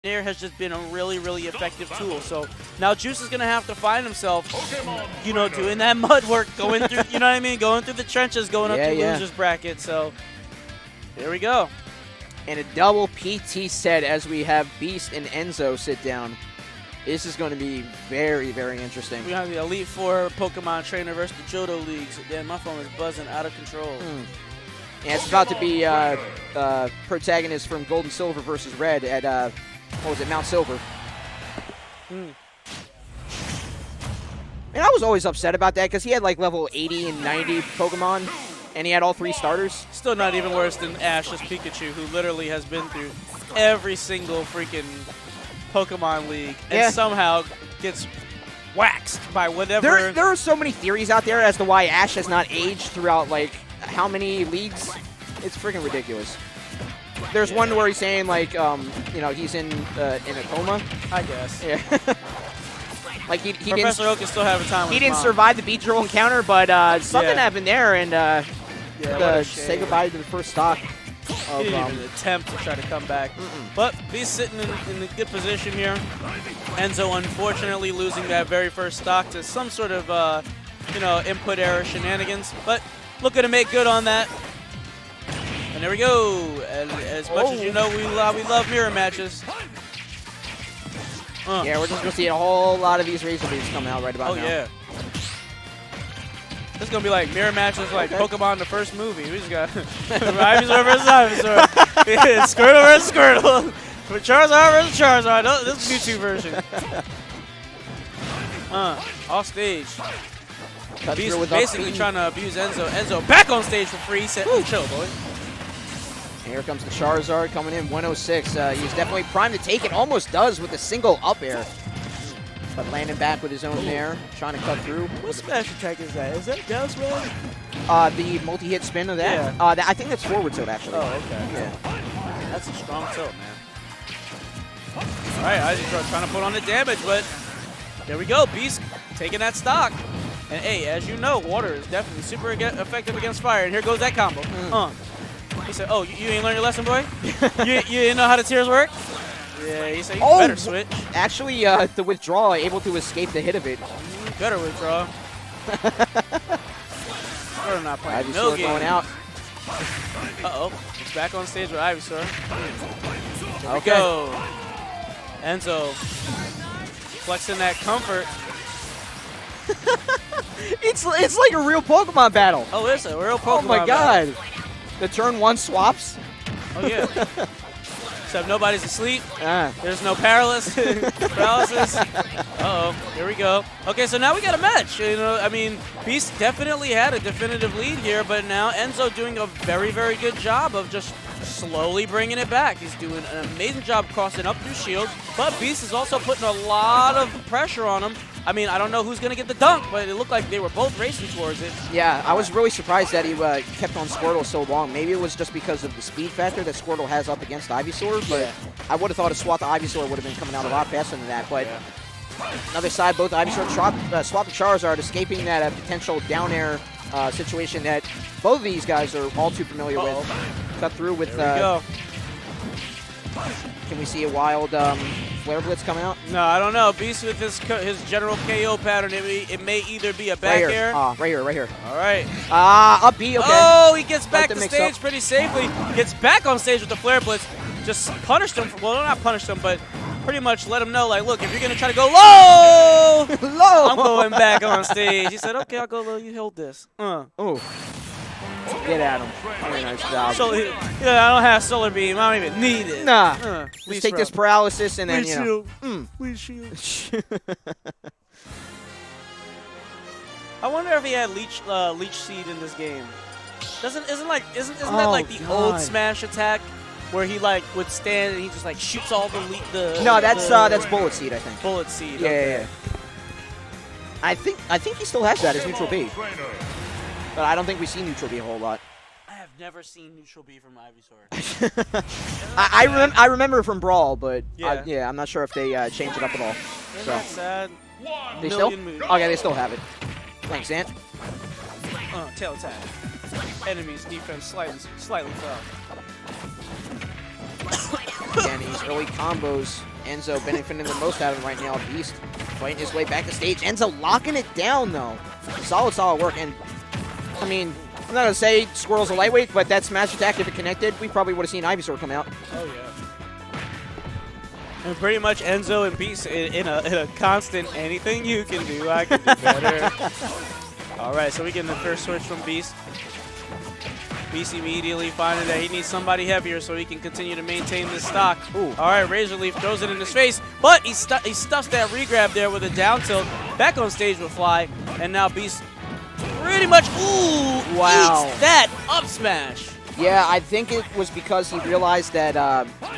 Air has just been a really, really effective tool. So now Juice is going to have to find himself, you know, doing that mud work, going through, you know what I mean, going through the trenches, going up to losers bracket. So here we go. And a double PT set as we have Beast and Enzo sit down. This is going to be very, very interesting. We have the Elite Four Pokemon trainer versus the Johto Leagues. Damn, my phone is buzzing out of control. Yeah, it's about to be protagonist from Gold and Silver versus Red at, what was it, Mount Silver. And I was always upset about that because he had like level 80 and 90 Pokemon, and he had all 3 starters. Still not even worse than Ash's Pikachu, who literally has been through every single freaking Pokemon League and somehow gets waxed by whatever. There are so many theories out there as to why Ash has not aged throughout like how many leagues. It's freaking ridiculous. There's one where he's saying like, you know, he's in a coma. I guess. Yeah. Like he Professor Oak can still have a time with he didn't mom. survive the beach roll encounter, but something happened there, and say goodbye to the first stock. He didn't even attempt to try to come back. But he's sitting in a good position here. Enzo, unfortunately, losing that very first stock to some sort of, you know, input error shenanigans. But looking to make good on that. And there we go. And as much as you know, we love mirror matches. Yeah, we're just going to see a whole lot of these Razor Beams come out right about now. Oh, yeah. This is going to be like mirror matches like Pokemon the first movie. We just got Ivysaur versus Ivysaur. Squirtle versus Squirtle. Charizard versus Charizard. No, this is the Mewtwo version. Off stage. Beast is basically trying to abuse Enzo. Enzo back on stage for free. He said, chill, boy. Here comes the Charizard coming in, 106. He's definitely primed to take it. Almost does with a single up air. But landing back with his own there, trying to cut through. What smash attack is that? Is that down smash? The multi-hit spin of that? Yeah. I think that's forward tilt, actually. Oh, okay. Yeah. That's a strong tilt, man. All right, Ivysaur trying to put on the damage, but there we go. Beast taking that stock. And, hey, as you know, water is definitely super effective against fire. And here goes that combo. He said, oh, you ain't learned your lesson, boy? you didn't know how the tears work? Yeah, he said, you better switch. Actually, the withdrawal, able to escape the hit of it. You better withdraw. We're not playing Ivysaur going out. Uh-oh. It's back on stage with Ivysaur. There we go. Enzo flexing that comfort. It's like a real Pokemon battle. Oh, it's a real Pokemon Oh, my God. battle. The turn 1 swaps. Oh, yeah. Except nobody's asleep. There's no paralysis. Uh-oh. Here we go. Okay, so now we got a match. You know, I mean, Beast definitely had a definitive lead here, but now Enzo doing a very, very good job of just slowly bringing it back. He's doing an amazing job crossing up through shields, but Beast is also putting a lot of pressure on him. I mean, I don't know who's going to get the dunk, but it looked like they were both racing towards it. Yeah, I was really surprised that he kept on Squirtle so long. Maybe it was just because of the speed factor that Squirtle has up against Ivysaur, but I would have thought a swap to Ivysaur would have been coming out a lot faster than that. But another side, both Ivysaur swap to Charizard, escaping that potential down air situation that both of these guys are all too familiar with. Cut through with... There we go. Can we see a wild Flare Blitz come out? No, I don't know. Beast with his general KO pattern, it may either be a back air. Right here. All right. Up B, okay. Oh, he gets back to stage pretty safely. Gets back on stage with the Flare Blitz. Just punished him. Well, not punished him, but pretty much let him know, like, look, if you're going to try to go low, I'm going back on stage. He said, okay, I'll go low. You hold this. Oh. Get at him. Very nice job. So, I don't have Solar Beam. I don't even need it. Nah. Just take this paralysis and then, you know. Please shield. I wonder if he had Leech Seed in this game. Isn't that like the old Smash attack where he like would stand and he just like shoots all the No, that's Bullet Seed, I think. Bullet Seed. Yeah. I think he still has that as neutral B. But I don't think we see neutral B a whole lot. I have never seen neutral B from Ivysaur. I remember from Brawl, but yeah. I'm not sure if they changed it up at all. Isn't that sad? They still? Okay, they still have it. Thanks, Ant. Tail attack. Enemy's defense slightly fell. Again, these early combos Enzo benefiting the most out of him right now. Beast fighting his way back to stage. Enzo locking it down, though. Solid work. And, I mean, I'm not going to say Squirrel's a lightweight, but that smash attack, if it connected, we probably would have seen Ivysaur come out. Oh, yeah. And pretty much Enzo and Beast in a constant anything you can do, I can do better. All right, so we get the first switch from Beast. Beast immediately finding that he needs somebody heavier so he can continue to maintain this stock. Ooh. All right, Razor Leaf throws it in his face, but he stuffs that regrab there with a down tilt. Back on stage with Fly, and now Beast pretty much, wow, eats that up smash. Yeah, I think it was because he realized that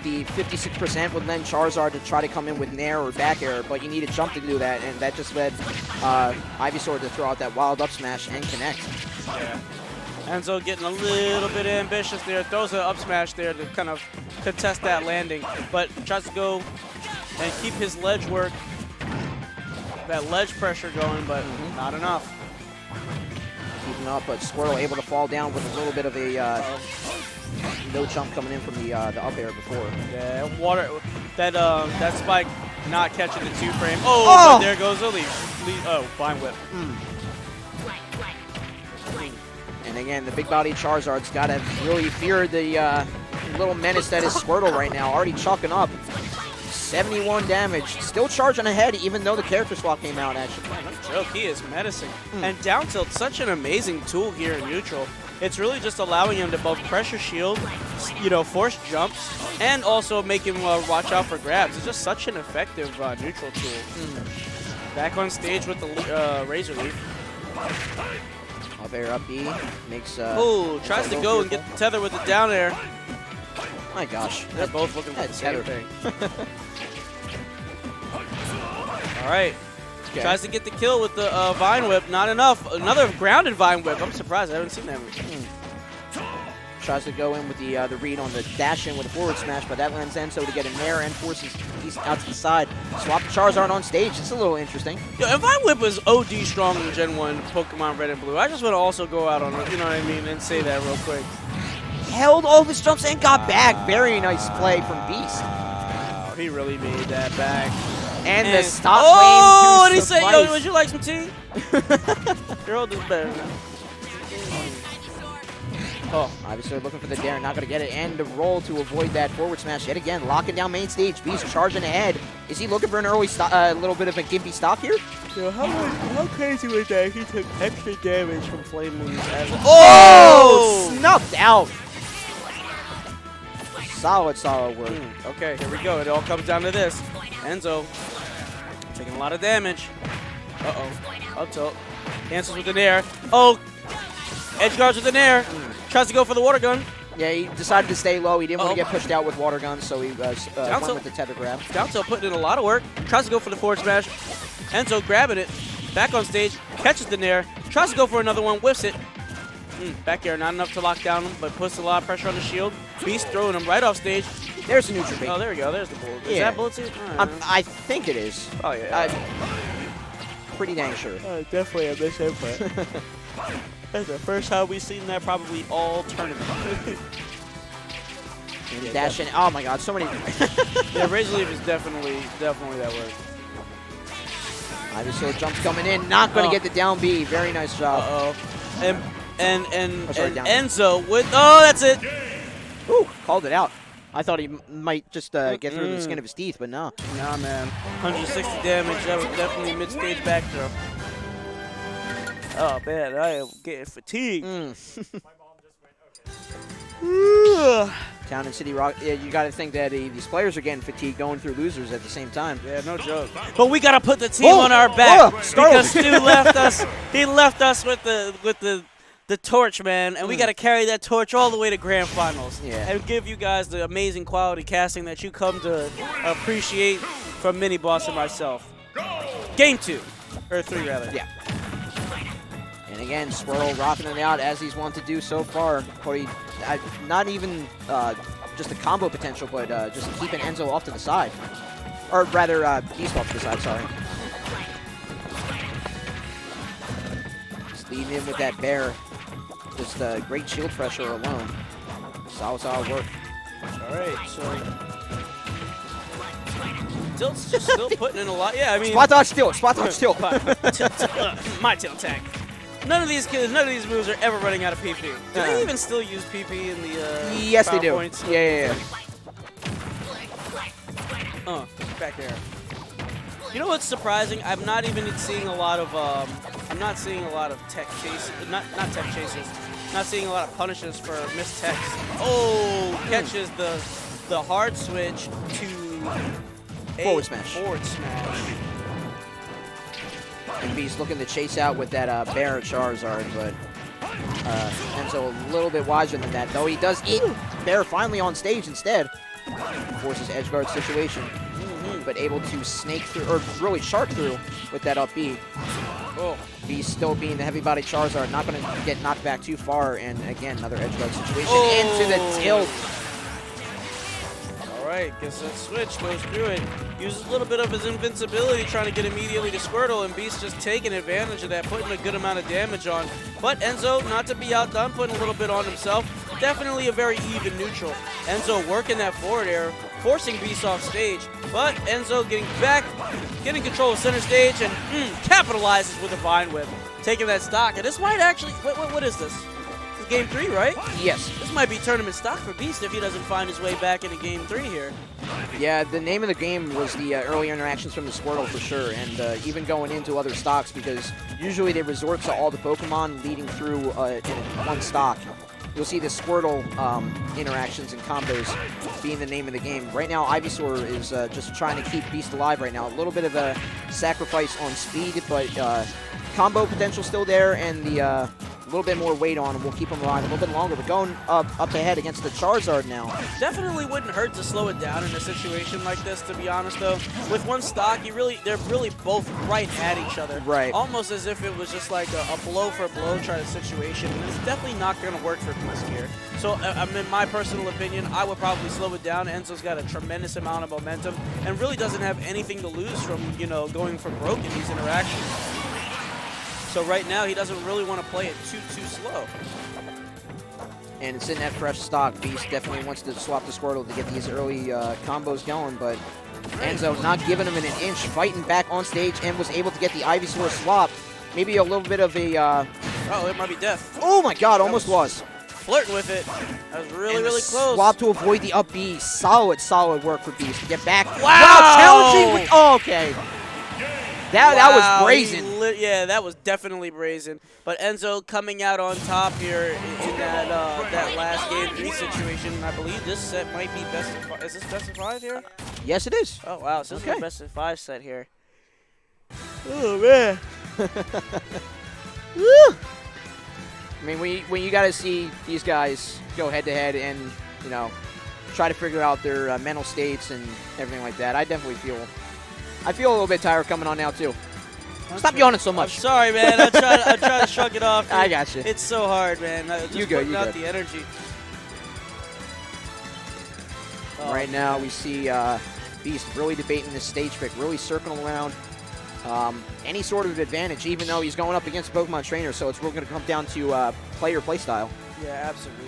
the 56% would lend Charizard to try to come in with Nair or back air, but you need a jump to do that, and that just led Ivysaur to throw out that wild up smash and connect. Yeah. Enzo getting a little bit ambitious there, throws an up smash there to kind of contest that landing, but tries to go and keep his ledge work, that ledge pressure going, but not enough. Keeping up, but Squirtle able to fall down with a little bit of a no jump coming in from the up air before. Yeah, water, that spike not catching the 2-frame. Oh, but there goes the leaf. Oh, Vine Whip. And again, the big body Charizard's got to really fear the little menace that is Squirtle right now. Already chalking up. 71 damage. Still charging ahead, even though the character swap came out, actually. No joke, he is menacing. And down tilt, such an amazing tool here in neutral. It's really just allowing him to both pressure shield, force jumps, and also make him watch out for grabs. It's just such an effective neutral tool. Back on stage with the Razor Leaf. Up air, up B, makes... tries to go and get the tether with the down air. My gosh. They're both looking for the same thing. All right. Okay. Tries to get the kill with the Vine Whip. Not enough. Another grounded Vine Whip. I'm surprised. I haven't seen that. Tries to go in with the read on the dash in with a forward smash, but that lands Enzo to get a Nair and forces Beast out to the side. Swap the Charizard on stage. It's a little interesting. Yeah, and Vine Whip was OD strong in Gen 1 Pokemon Red and Blue. I just want to also go out on it, you know what I mean, and say that real quick. Held all of his jumps and got back. Very nice play from Beast. He really made that back. And the stop lane. What did he say? Yo, would you like some tea? Your hold is better. Obviously looking for the dare, not going to get it. And the roll to avoid that forward smash yet again. Locking down main stage. Beast charging ahead. Is he looking for an early little bit of a gimpy stock here? Yo, how crazy was that? He took extra damage from Flame Moves. Snuffed out. Solid work. Okay, here we go. It all comes down to this. Enzo taking a lot of damage. Up tilt. Cancels with the Nair. Edge guards with the Nair. Tries to go for the water gun. Yeah, he decided to stay low. He didn't want to get pushed out with water guns, so he went with the tether grab. Down tilt putting in a lot of work. Tries to go for the forward smash. Enzo grabbing it. Back on stage. Catches the Nair. Tries to go for another one. Whiffs it. Back air, not enough to lock down him, but puts a lot of pressure on the shield. Beast throwing him right off stage. There's the neutral bait. Oh, there we go. There's the bullet. Is that bullet seed? I think it is. Oh, yeah. Pretty dang sure. Definitely a misinput. That's the first time we've seen that probably all tournament. Dash in. Oh, my God. So many. Yeah, Razor Leaf is definitely that work. Ivysaur jumps coming in. Not going to get the down B. Very nice job. And Enzo with, that's it. Ooh, called it out. I thought he might just get through the skin of his teeth, but no. Nah, man. 160 damage. That was definitely a mid-stage back throw. Oh, man. I am getting fatigued. Town and City Rock. Yeah, you got to think that these players are getting fatigued going through losers at the same time. Yeah, no joke. But we got to put the team on our back because Stu left us. He left us with the torch, man, and we got to carry that torch all the way to grand finals and give you guys the amazing quality casting that you come to appreciate from Mini Boss and myself. Game 2, or 3 rather. Yeah. And again, Squirrel rocking it out as he's wanted to do so far. Not even just a combo potential, but just keeping Enzo off to the side. Or rather, Beast off to the side, sorry. Just leading in with that bear. Just great shield pressure alone. Solid work. All right, so still putting in a lot. Yeah, I mean. Spot dodge still. Spot dodge still. My tail tag. None of these moves are ever running out of PP. Do they even still use PP in the yes, they do. points? Yeah. Back there. You know what's surprising? I'm not even seeing a lot of I'm not seeing a lot of tech chases. Not tech chases. Not seeing a lot of punishes for missed techs. Oh, catches the hard switch to forward smash. Forward smash. And Beast looking to chase out with that Bear Charizard, but Enzo a little bit wiser than that, though he does eat Bear finally on stage instead. Forces edge guard situation, but able to snake through, or really shark through with that up B. Oh. Beast still being the heavy body Charizard, not going to get knocked back too far, and again, another edge guard situation into the tilt. Alright, gets that switch, goes through it, uses a little bit of his invincibility trying to get immediately to Squirtle, and Beast just taking advantage of that, putting a good amount of damage on. But Enzo, not to be outdone, putting a little bit on himself. Definitely a very even neutral. Enzo working that forward air, forcing Beast off stage, but Enzo getting back, getting control of center stage, and capitalizes with a Vine Whip, taking that stock. And this might actually, what is this? This is game 3, right? Yes. This might be tournament stock for Beast if he doesn't find his way back into game 3 here. Yeah, the name of the game was the early interactions from the Squirtle for sure, and even going into other stocks, because usually they resort to all the Pokemon leading through in one stock. You'll see the Squirtle interactions and combos being the name of the game. Right now, Ivysaur is just trying to keep Beast alive right now. A little bit of a sacrifice on speed, but combo potential still there, and the little bit more weight on him will keep him alive a little bit longer. But going up ahead against the Charizard now. Definitely wouldn't hurt to slow it down in a situation like this, to be honest, though. With one stock, they're really both right at each other. Right. Almost as if it was just like a blow-for-blow try situation. And it's definitely not going to work for Beast here. So, in my personal opinion, I would probably slow it down. Enzo's got a tremendous amount of momentum and really doesn't have anything to lose from, going for broke in these interactions. So right now, he doesn't really want to play it too slow. And it's in that fresh stock. Beast definitely wants to swap the Squirtle to get these early combos going, but Enzo not giving him an inch, fighting back on stage, and was able to get the Ivysaur swap. Maybe a little bit of a... oh, it might be death. Oh my god, almost was. Flirting with it. That was really close. Swap to avoid the up B. Solid work for Beast. Get back. Wow! Challenging with... Oh, okay. That was brazen. Yeah, that was definitely brazen. But Enzo coming out on top here in that last game 3 situation. I believe this set might be best of 5. Is this best of 5 here? Yes, it is. Oh, wow. So this is the best of 5 set here. Oh, man. Woo! I mean, when you got to see these guys go head-to-head and, try to figure out their mental states and everything like that, I definitely feel a little bit tired coming on now, too. Stop yawning so much. I'm sorry, man. I try to shrug it off. Dude. I got you. It's so hard, man. Just putting out the energy. Right now, we see Beast really debating this stage pick, really circling around any sort of advantage, even though he's going up against Pokemon trainers, so it's really going to come down to player play style. Yeah, absolutely.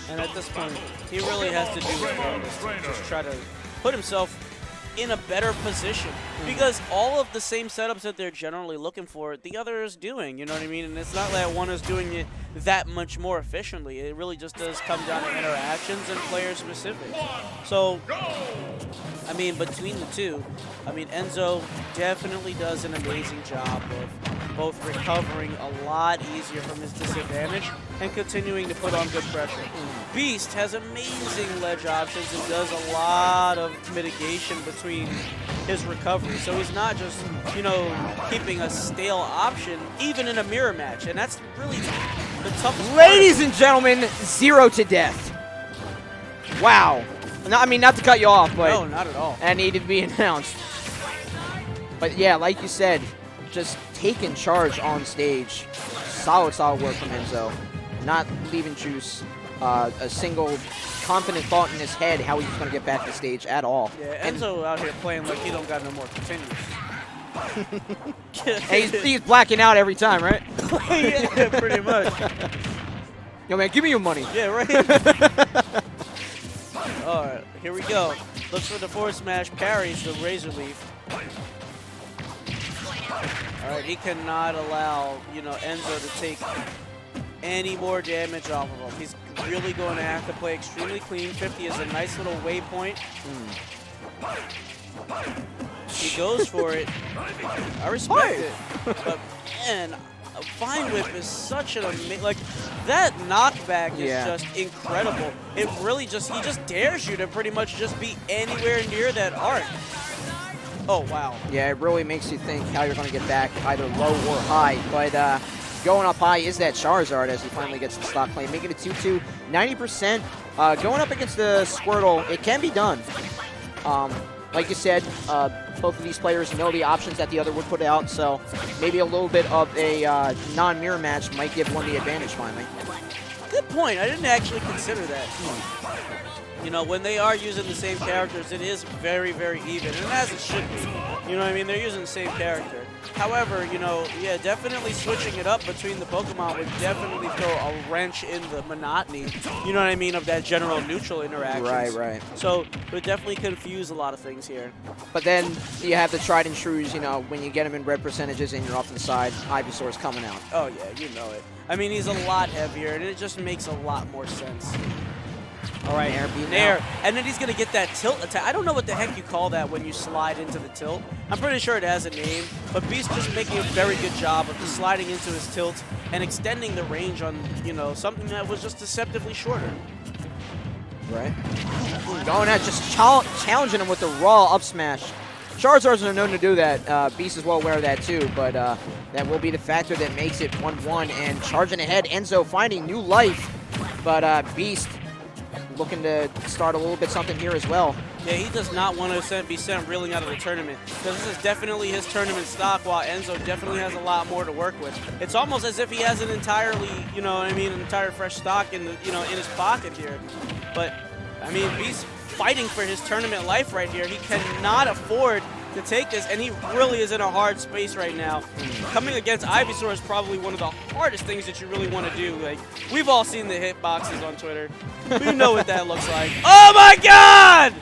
And at this point, he really has to do his hardest to just try to put himself in a better position, because all of the same setups that they're generally looking for, the other is doing, you know what I mean? And it's not that one is doing it that much more efficiently. It really just does come down to interactions and player specific. So, I mean, between the two, I mean, Enzo definitely does an amazing job of both recovering a lot easier from his disadvantage and continuing to put on good pressure. Beast has amazing ledge options and does a lot of mitigation between his recovery. So he's not just, keeping a stale option, even in a mirror match. And that's really the toughest part. Ladies and gentlemen, 0 to death. Wow. No, I mean, not to cut you off, but... No, not at all. That needed to be announced. But yeah, like you said, just taking charge on stage. Solid work from Enzo. Not leaving juice a single confident thought in his head how he's going to get back to stage at all. Yeah, Enzo out here playing like he don't got no more continues. He's blacking out every time, right? Yeah, pretty much. Yo, man, give me your money. Yeah, right. All right, here we go. Looks for the forward smash, parries the Razor Leaf. All right, he cannot allow, you know, Enzo to take any more damage off of him. He's really going to have to play extremely clean. 50 is a nice little waypoint. He goes for it. I respect it. But, man, a Vine Whip is such an amazing, like, that knockback is just incredible. It really just, he just dares you to pretty much just be anywhere near that arc. Oh, wow. Yeah, it really makes you think how you're going to get back either low or high. But going up high is that Charizard as he finally gets the stock play. Making it 2-2, 90%. Going up against the Squirtle, it can be done. Like you said, both of these players know the options that the other would put out, so maybe a little bit of a non-mirror match might give one the advantage finally. Good point. I didn't actually consider that. You know, when they are using the same characters, it is very, very even, and as it should be. You know what I mean? They're using the same character. However, you know, yeah, definitely switching it up between the Pokemon would definitely throw a wrench in the monotony, you know what I mean, of that general neutral interaction. Right. So it would definitely confuse a lot of things here. But then you have the tried and trues, you know, when you get them in red percentages and you're off to the side, Ivysaur's coming out. Oh, yeah, you know it. I mean, he's a lot heavier, and it just makes a lot more sense. All right, Nair. And then he's going to get that tilt attack. I don't know what the heck you call that when you slide into the tilt. I'm pretty sure it has a name, but Beast just making a very good job of just sliding into his tilt and extending the range on, you know, something that was just deceptively shorter. Right. Going at just challenging him with the raw up smash. Charizards are known to do that. Beast is well aware of that too, but that will be the factor that makes it 1-1. And charging ahead, Enzo finding new life, but Beast looking to start a little bit something here as well. Yeah, he does not want to be sent reeling out of the tournament, because this is definitely his tournament stock, while Enzo definitely has a lot more to work with. It's almost as if he has an entirely, you know what I mean, an entire fresh stock in the, you know, in his pocket here. But I mean, he's fighting for his tournament life right here. He cannot afford to take this, and he really is in a hard space right now. Coming against Ivysaur is probably one of the hardest things that you really want to do. Like, we've all seen the hitboxes on Twitter. We know what that looks like. Oh my God!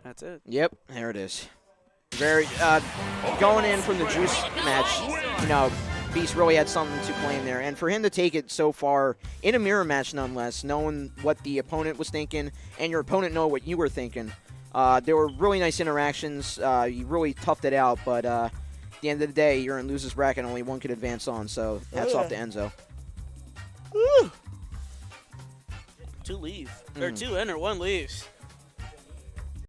That's it. Yep, there it is. Very going in from the juice match, you know, Beast really had something to claim there, and for him to take it so far in a mirror match, nonetheless, knowing what the opponent was thinking and your opponent know what you were thinking. There were really nice interactions. You really toughed it out, but at the end of the day, you're in loser's bracket, only one could advance on, so hats off to Enzo. Woo. 2 leave. Or 2 enter, 1 leaves.